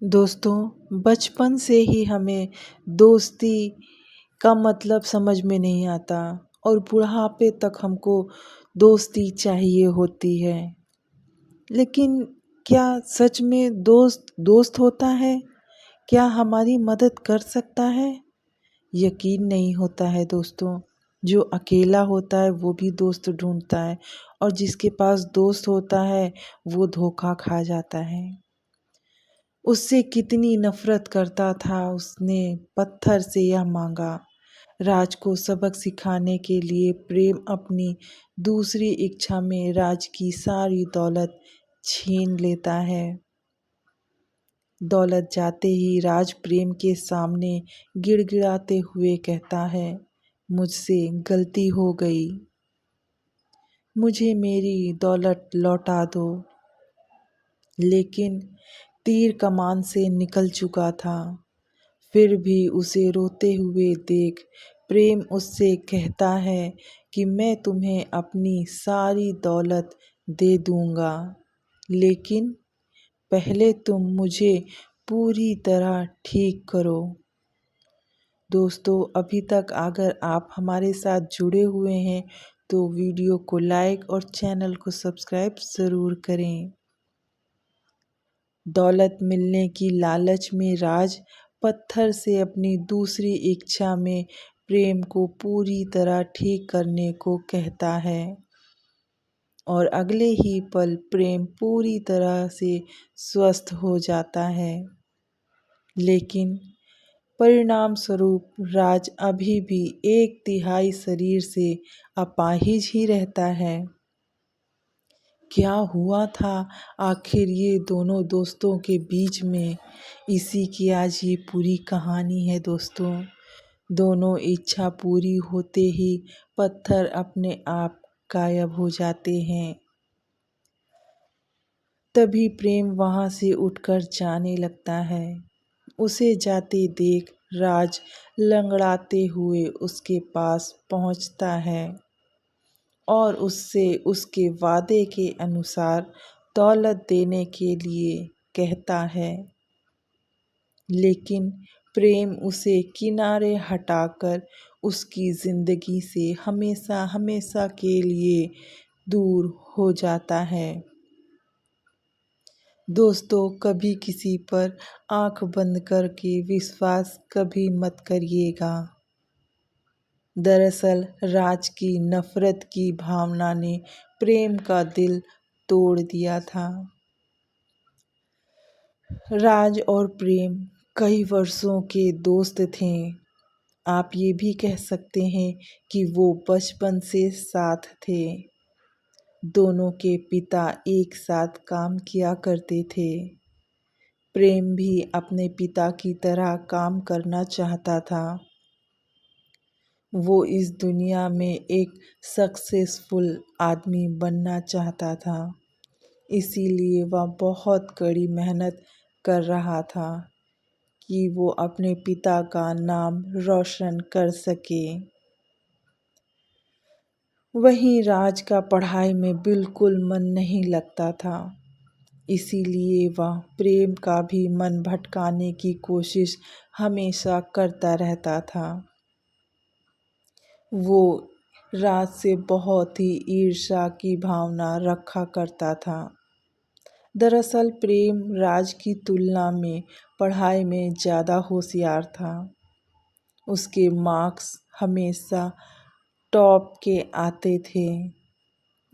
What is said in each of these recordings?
दोस्तों, बचपन से ही हमें दोस्ती का मतलब समझ में नहीं आता और बुढ़ापे तक हमको दोस्ती चाहिए होती है। लेकिन क्या सच में दोस्त दोस्त होता है? क्या हमारी मदद कर सकता है? यकीन नहीं होता है दोस्तों। जो अकेला होता है वो भी दोस्त ढूंढता है और जिसके पास दोस्त होता है वो धोखा खा जाता है। उससे कितनी नफरत करता था, उसने पत्थर से यह मांगा। राज को सबक सिखाने के लिए प्रेम अपनी दूसरी इच्छा में राज की सारी दौलत छीन लेता है। दौलत जाते ही राज प्रेम के सामने गिड़गिड़ाते हुए कहता है, मुझसे गलती हो गई, मुझे मेरी दौलत लौटा दो। लेकिन तीर कमान से निकल चुका था। फिर भी उसे रोते हुए देख प्रेम उससे कहता है कि मैं तुम्हें अपनी सारी दौलत दे दूंगा, लेकिन पहले तुम मुझे पूरी तरह ठीक करो। दोस्तों, अभी तक अगर आप हमारे साथ जुड़े हुए हैं तो वीडियो को लाइक और चैनल को सब्सक्राइब ज़रूर करें। दौलत मिलने की लालच में राज पत्थर से अपनी दूसरी इच्छा में प्रेम को पूरी तरह ठीक करने को कहता है और अगले ही पल प्रेम पूरी तरह से स्वस्थ हो जाता है। लेकिन परिणाम स्वरूप राज अभी भी 1/3 शरीर से अपाहिज ही रहता है। क्या हुआ था आखिर ये दोनों दोस्तों के बीच में, इसी की आज ये पूरी कहानी है दोस्तों। दोनों इच्छा पूरी होते ही पत्थर अपने आप गायब हो जाते हैं। तभी प्रेम वहां से उठकर जाने लगता है। उसे जाते देख राज लंगड़ाते हुए उसके पास पहुंचता है और उससे उसके वादे के अनुसार दौलत देने के लिए कहता है। लेकिन प्रेम उसे किनारे हटाकर उसकी जिंदगी से हमेशा हमेशा के लिए दूर हो जाता है। दोस्तों, कभी किसी पर आंख बंद करके विश्वास कभी मत करिएगा। दरअसल राज की नफरत की भावना ने प्रेम का दिल तोड़ दिया था। राज और प्रेम कई वर्षों के दोस्त थे। आप ये भी कह सकते हैं कि वो बचपन से साथ थे। दोनों के पिता एक साथ काम किया करते थे। प्रेम भी अपने पिता की तरह काम करना चाहता था। वो इस दुनिया में एक सक्सेसफुल आदमी बनना चाहता था। इसीलिए वह बहुत कड़ी मेहनत कर रहा था कि वो अपने पिता का नाम रोशन कर सके। वहीं राज का पढ़ाई में बिल्कुल मन नहीं लगता था। इसीलिए वह प्रेम का भी मन भटकाने की कोशिश हमेशा करता रहता था। वो राज से बहुत ही ईर्ष्या की भावना रखा करता था। दरअसल प्रेम राज की तुलना में पढ़ाई में ज़्यादा होशियार था। उसके मार्क्स हमेशा टॉप के आते थे।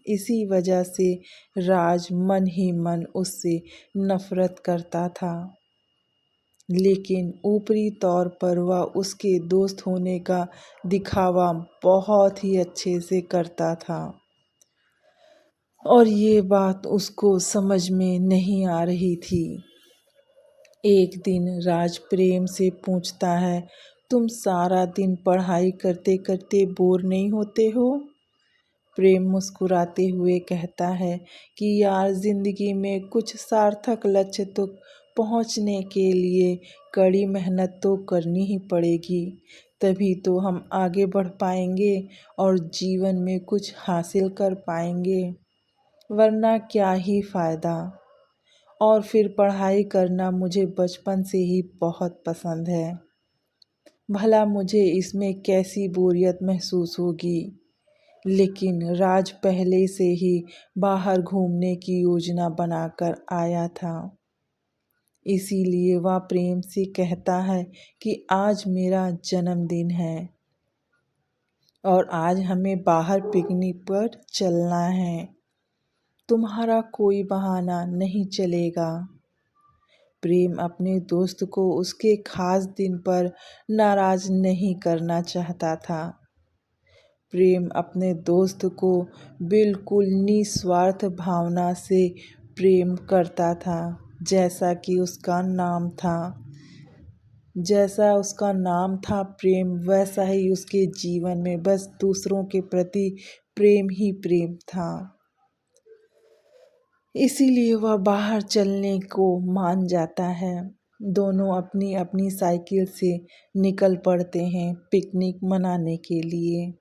इसी वजह से राज मन ही मन उससे नफरत करता था। लेकिन ऊपरी तौर पर वह उसके दोस्त होने का दिखावा बहुत ही अच्छे से करता था और ये बात उसको समझ में नहीं आ रही थी। एक दिन राज प्रेम से पूछता है, तुम सारा दिन पढ़ाई करते करते बोर नहीं होते हो? प्रेम मुस्कुराते हुए कहता है कि यार, जिंदगी में कुछ सार्थक लक्ष्य तक पहुंचने के लिए कड़ी मेहनत तो करनी ही पड़ेगी। तभी तो हम आगे बढ़ पाएंगे और जीवन में कुछ हासिल कर पाएंगे, वरना क्या ही फायदा। और फिर पढ़ाई करना मुझे बचपन से ही बहुत पसंद है। भला मुझे इसमें कैसी बोरियत महसूस होगी। लेकिन राज पहले से ही बाहर घूमने की योजना बनाकर आया था। इसीलिए वह प्रेम से कहता है कि आज मेरा जन्मदिन है और आज हमें बाहर पिकनिक पर चलना है। तुम्हारा कोई बहाना नहीं चलेगा। प्रेम अपने दोस्त को उसके खास दिन पर नाराज नहीं करना चाहता था। प्रेम अपने दोस्त को बिल्कुल निस्वार्थ भावना से प्रेम करता था। जैसा उसका नाम था प्रेम, वैसा ही उसके जीवन में बस दूसरों के प्रति प्रेम ही प्रेम था। इसीलिए वह बाहर चलने को मान जाता है। दोनों अपनी अपनी साइकिल से निकल पड़ते हैं पिकनिक मनाने के लिए।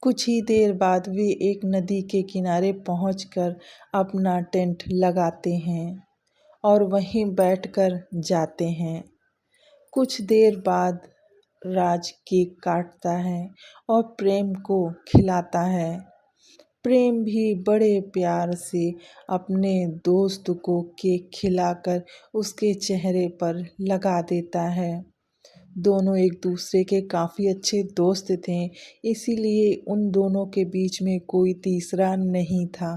कुछ ही देर बाद वे एक नदी के किनारे पहुंचकर अपना टेंट लगाते हैं और वहीं बैठकर जाते हैं। कुछ देर बाद राज केक काटता है और प्रेम को खिलाता है। प्रेम भी बड़े प्यार से अपने दोस्त को केक खिलाकर उसके चेहरे पर लगा देता है। दोनों एक दूसरे के काफ़ी अच्छे दोस्त थे, इसीलिए उन दोनों के बीच में कोई तीसरा नहीं था।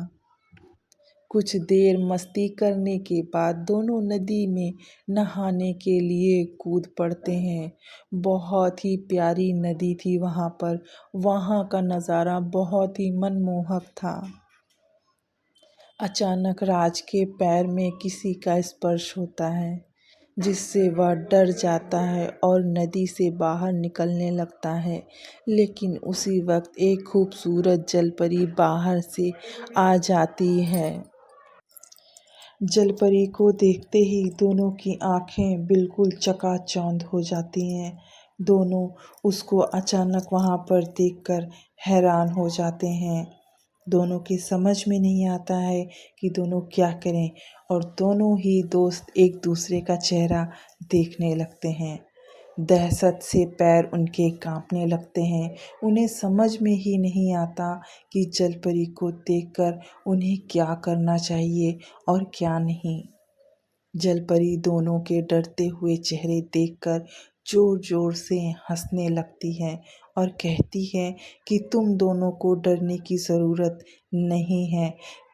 कुछ देर मस्ती करने के बाद दोनों नदी में नहाने के लिए कूद पड़ते हैं। बहुत ही प्यारी नदी थी वहाँ पर। वहाँ का नज़ारा बहुत ही मनमोहक था। अचानक राज के पैर में किसी का स्पर्श होता है, जिससे वह डर जाता है और नदी से बाहर निकलने लगता है। लेकिन उसी वक्त एक खूबसूरत जलपरी बाहर से आ जाती है। जलपरी को देखते ही दोनों की आंखें बिल्कुल चकाचौंध हो जाती हैं। दोनों उसको अचानक वहाँ पर देखकर हैरान हो जाते हैं। दोनों की समझ में नहीं आता है कि दोनों क्या करें और दोनों ही दोस्त एक दूसरे का चेहरा देखने लगते हैं। दहशत से पैर उनके कांपने लगते हैं। उन्हें समझ में ही नहीं आता कि जलपरी को देखकर उन्हें क्या करना चाहिए और क्या नहीं। जलपरी दोनों के डरते हुए चेहरे देखकर जोर जोर से हंसने लगती है और कहती है कि तुम दोनों को डरने की ज़रूरत नहीं है।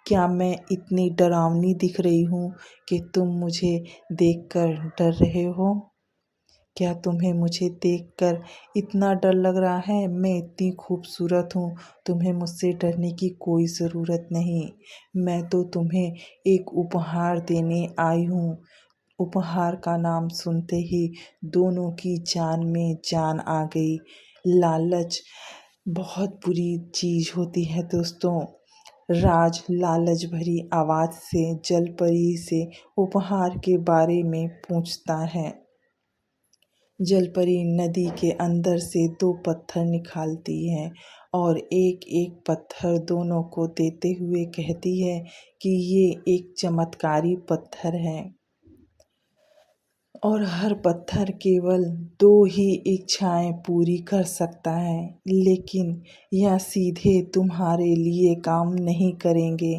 क्या मैं इतनी डरावनी दिख रही हूँ कि तुम मुझे देखकर डर रहे हो? क्या तुम्हें मुझे देखकर इतना डर लग रहा है? मैं इतनी खूबसूरत हूँ, तुम्हें मुझसे डरने की कोई ज़रूरत नहीं। मैं तो तुम्हें एक उपहार देने आई हूँ। उपहार का नाम सुनते ही दोनों की जान में जान आ गई। लालच बहुत बुरी चीज़ होती है दोस्तों। राज लालच भरी आवाज़ से जलपरी से उपहार के बारे में पूछता है। जलपरी नदी के अंदर से 2 पत्थर निकालती है और एक एक पत्थर दोनों को देते हुए कहती है कि ये एक चमत्कारी पत्थर है और हर पत्थर केवल 2 ही इच्छाएं पूरी कर सकता है। लेकिन यह सीधे तुम्हारे लिए काम नहीं करेंगे,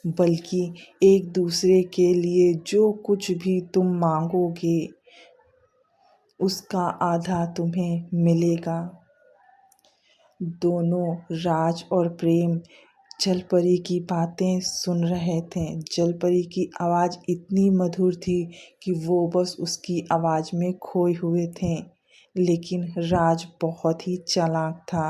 बल्कि एक दूसरे के लिए जो कुछ भी तुम मांगोगे उसका आधा तुम्हें मिलेगा। दोनों राज और प्रेम जलपरी की बातें सुन रहे थे। जलपरी की आवाज़ इतनी मधुर थी कि वो बस उसकी आवाज़ में खोए हुए थे। लेकिन राज बहुत ही चालाक था।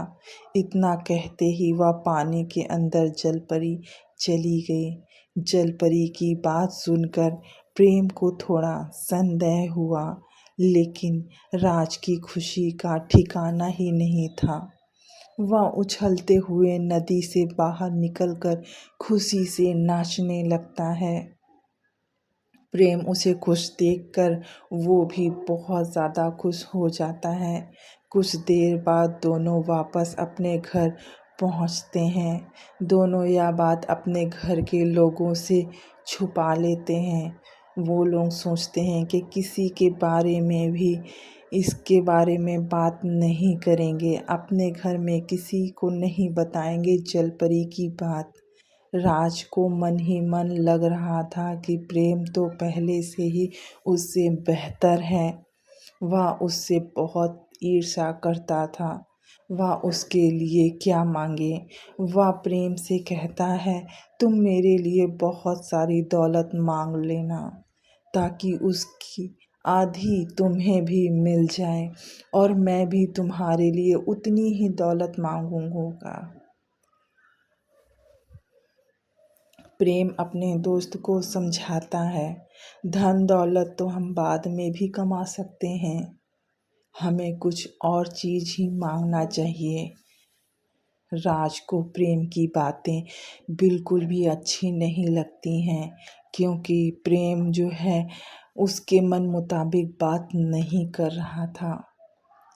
इतना कहते ही वह पानी के अंदर जलपरी चली गई। जलपरी की बात सुनकर प्रेम को थोड़ा संदेह हुआ, लेकिन राज की खुशी का ठिकाना ही नहीं था। वह उछलते हुए नदी से बाहर निकलकर खुशी से नाचने लगता है। प्रेम उसे खुश देखकर वो भी बहुत ज़्यादा खुश हो जाता है। कुछ देर बाद दोनों वापस अपने घर पहुंचते हैं। दोनों यह बात अपने घर के लोगों से छुपा लेते हैं। वो लोग सोचते हैं कि किसी के बारे में भी इसके बारे में बात नहीं करेंगे, अपने घर में किसी को नहीं बताएंगे जलपरी की बात। राज को मन ही मन लग रहा था कि प्रेम तो पहले से ही उससे बेहतर है। वह उससे बहुत ईर्ष्या करता था। वह उसके लिए क्या मांगे। वह प्रेम से कहता है, तुम मेरे लिए बहुत सारी दौलत मांग लेना ताकि उसकी आधी तुम्हें भी मिल जाए और मैं भी तुम्हारे लिए उतनी ही दौलत मांगूंगा। प्रेम अपने दोस्त को समझाता है, धन दौलत तो हम बाद में भी कमा सकते हैं, हमें कुछ और चीज ही मांगना चाहिए। राज को प्रेम की बातें बिल्कुल भी अच्छी नहीं लगती हैं, क्योंकि प्रेम जो है उसके मन मुताबिक बात नहीं कर रहा था।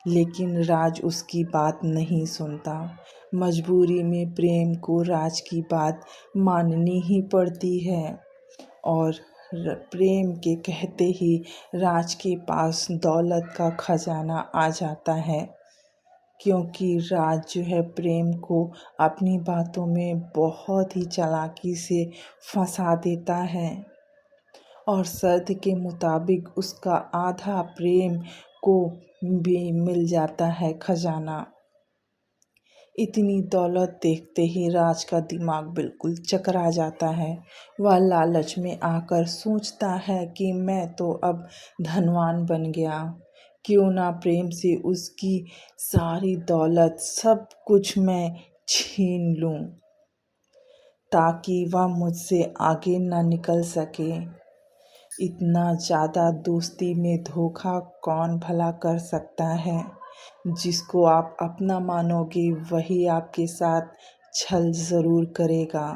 लेकिन राज उसकी बात नहीं सुनता। मजबूरी में प्रेम को राज की बात माननी ही पड़ती है और प्रेम के कहते ही राज के पास दौलत का खजाना आ जाता है, क्योंकि राज जो है प्रेम को अपनी बातों में बहुत ही चालाकी से फंसा देता है और शर्त के मुताबिक उसका आधा प्रेम को भी मिल जाता है खजाना। इतनी दौलत देखते ही राज का दिमाग बिल्कुल चकरा जाता है। वह लालच में आकर सोचता है कि मैं तो अब धनवान बन गया, क्यों ना प्रेम से उसकी सारी दौलत सब कुछ मैं छीन लूं ताकि वह मुझसे आगे ना निकल सके। इतना ज़्यादा दोस्ती में धोखा कौन भला कर सकता है। जिसको आप अपना मानोगे वही आपके साथ छल ज़रूर करेगा।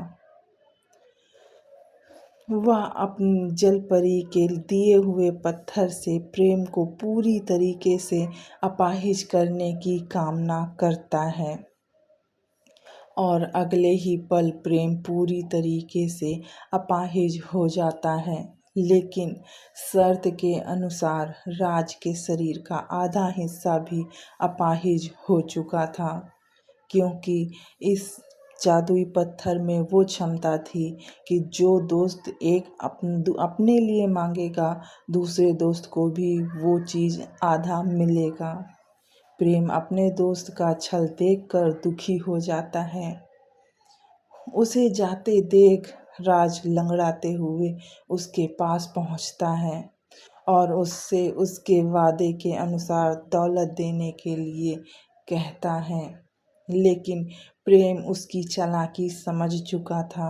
वह अपनी जलपरी के दिए हुए पत्थर से प्रेम को पूरी तरीके से अपाहिज करने की कामना करता है और अगले ही पल प्रेम पूरी तरीके से अपाहिज हो जाता है। लेकिन शर्त के अनुसार राज के शरीर का आधा हिस्सा भी अपाहिज हो चुका था, क्योंकि इस जादुई पत्थर में वो क्षमता थी कि जो दोस्त एक अपने लिए मांगेगा, दूसरे दोस्त को भी वो चीज़ आधा मिलेगा। प्रेम अपने दोस्त का छल देखकर दुखी हो जाता है। उसे जाते देख राज लंगड़ाते हुए उसके पास पहुंचता है और उससे उसके वादे के अनुसार दौलत देने के लिए कहता है। लेकिन प्रेम उसकी चालाकी समझ चुका था।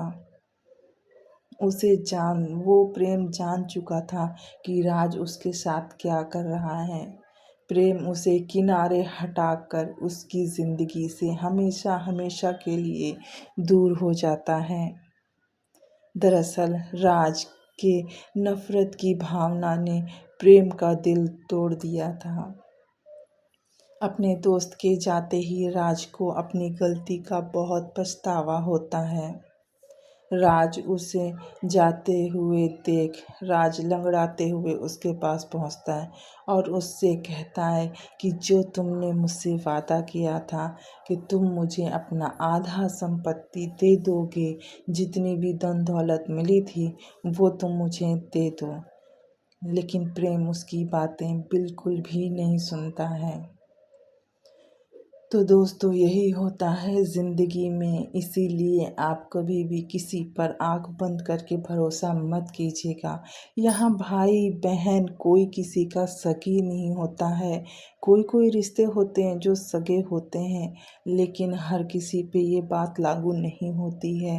वो प्रेम जान चुका था कि राज उसके साथ क्या कर रहा है। प्रेम उसे किनारे हटाकर उसकी जिंदगी से हमेशा हमेशा के लिए दूर हो जाता है। दरअसल राज के नफरत की भावना ने प्रेम का दिल तोड़ दिया था। अपने दोस्त के जाते ही राज को अपनी गलती का बहुत पछतावा होता है। राज उसे जाते हुए देख राज लंगड़ाते हुए उसके पास पहुंचता है और उससे कहता है कि जो तुमने मुझसे वादा किया था कि तुम मुझे अपना आधा संपत्ति दे दोगे, जितनी भी धन दौलत मिली थी वो तुम मुझे दे दो। लेकिन प्रेम उसकी बातें बिल्कुल भी नहीं सुनता है। तो दोस्तों यही होता है ज़िंदगी में, इसीलिए आप कभी भी किसी पर आंख बंद करके भरोसा मत कीजिएगा। यहाँ भाई बहन कोई किसी का सगी नहीं होता है। कोई कोई रिश्ते होते हैं जो सगे होते हैं, लेकिन हर किसी पे ये बात लागू नहीं होती है।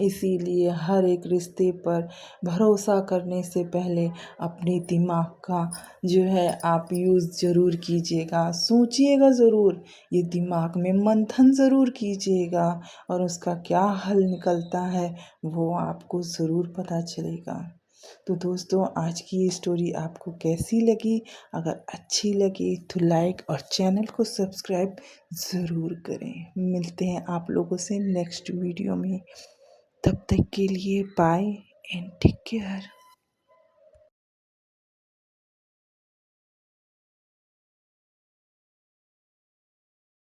इसीलिए हर एक रिश्ते पर भरोसा करने से पहले अपने दिमाग का जो है आप यूज़ ज़रूर कीजिएगा, सोचिएगा ज़रूर, ये दिमाग में मंथन ज़रूर कीजिएगा और उसका क्या हल निकलता है वो आपको ज़रूर पता चलेगा। तो दोस्तों आज की ये स्टोरी आपको कैसी लगी? अगर अच्छी लगी तो लाइक और चैनल को सब्सक्राइब ज़रूर करें। मिलते हैं आप लोगों से नेक्स्ट वीडियो में। तब तक के लिए बाय एंड टेक केयर।